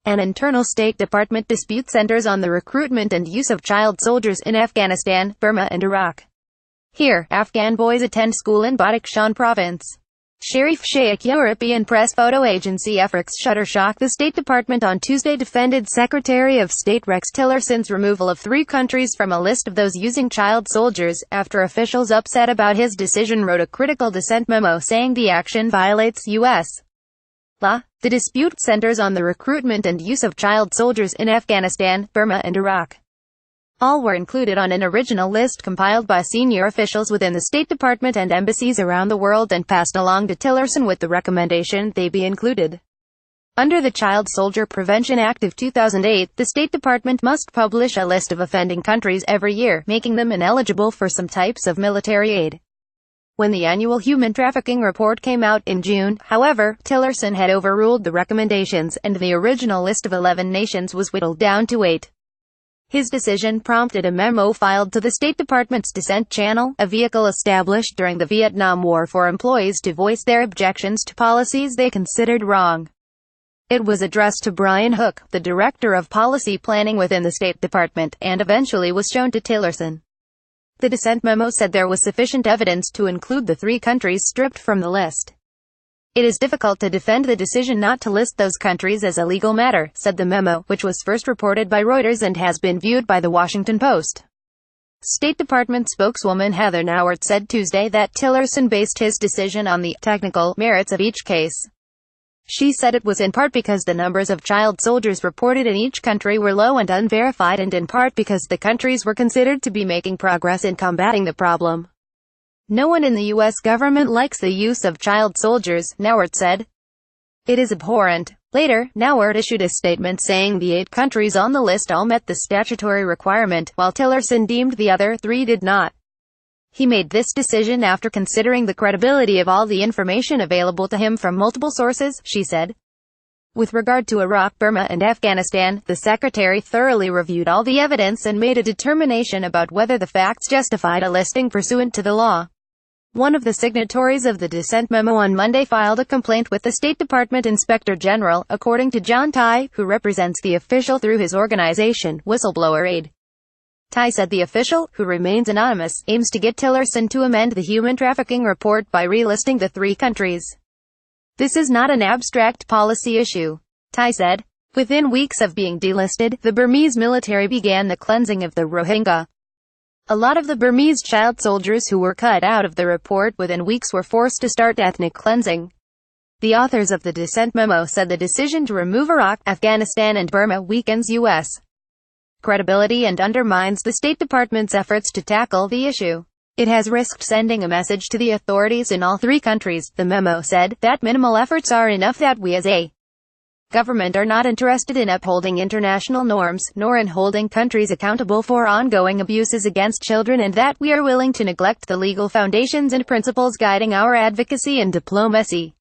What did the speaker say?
An internal State Department dispute centers on the recruitment and use of child soldiers in Afghanistan, Burma and Iraq. Here, Afghan boys attend school in Badakhshan province. Sharif, ShayaqEuropean Pressphoto AgencyEFERexShutterstock. The State Department on Tuesday defended Secretary of State Rex Tillerson's removal of 3 countries from a list of those using child soldiers, after officials upset about his decision wrote a critical dissent memo saying the action violates U.S. law. The dispute centers on the recruitment and use of child soldiers in Afghanistan, Burma and Iraq. All were included on an original list compiled by senior officials within the State Department and embassies around the world and passed along to Tillerson with the recommendation they be included. Under the Child Soldier Prevention Act of 2008, the State Department must publish a list of offending countries every year, making them ineligible for some types of military aid. When the annual human trafficking report came out in June, however, Tillerson had overruled the recommendations, and the original list of 11 nations was whittled down to 8. His decision prompted a memo filed to the State Department's Dissent Channel, a vehicle established during the Vietnam War for employees to voice their objections to policies they considered wrong. It was addressed to Brian Hook, the Director of Policy Planning within the State Department, and eventually was shown to Tillerson. The dissent memo said there was sufficient evidence to include the 3 countries stripped from the list. It is difficult to defend the decision not to list those countries as a legal matter, said the memo, which was first reported by Reuters and has been viewed by The Washington Post. State Department spokeswoman Heather Nauert said Tuesday that Tillerson based his decision on the technical merits of each case. She said it was in part because the numbers of child soldiers reported in each country were low and unverified, and in part because the countries were considered to be making progress in combating the problem. No one in the U.S. government likes the use of child soldiers, Nauert said. It is abhorrent. Later, Nauert issued a statement saying the 8 countries on the list all met the statutory requirement, while Tillerson deemed the other 3 did not. He made this decision after considering the credibility of all the information available to him from multiple sources, she said. With regard to Iraq, Burma and Afghanistan, the secretary thoroughly reviewed all the evidence and made a determination about whether the facts justified a listing pursuant to the law. One of the signatories of the dissent memo on Monday filed a complaint with the State Department Inspector General, according to John Tai, who represents the official through his organization, Whistleblower Aid. Tai said the official, who remains anonymous, aims to get Tillerson to amend the human trafficking report by relisting the 3 countries. This is not an abstract policy issue, Tai said. Within weeks of being delisted, the Burmese military began the cleansing of the Rohingya. A lot of the Burmese child soldiers who were cut out of the report within weeks were forced to start ethnic cleansing. The authors of the dissent memo said the decision to remove Iraq, Afghanistan and Burma weakens U.S. credibility and undermines the State Department's efforts to tackle the issue. It has risked sending a message to the authorities in all 3 countries, the memo said, that minimal efforts are enough, that we as a government are not interested in upholding international norms, nor in holding countries accountable for ongoing abuses against children, and that we are willing to neglect the legal foundations and principles guiding our advocacy and diplomacy.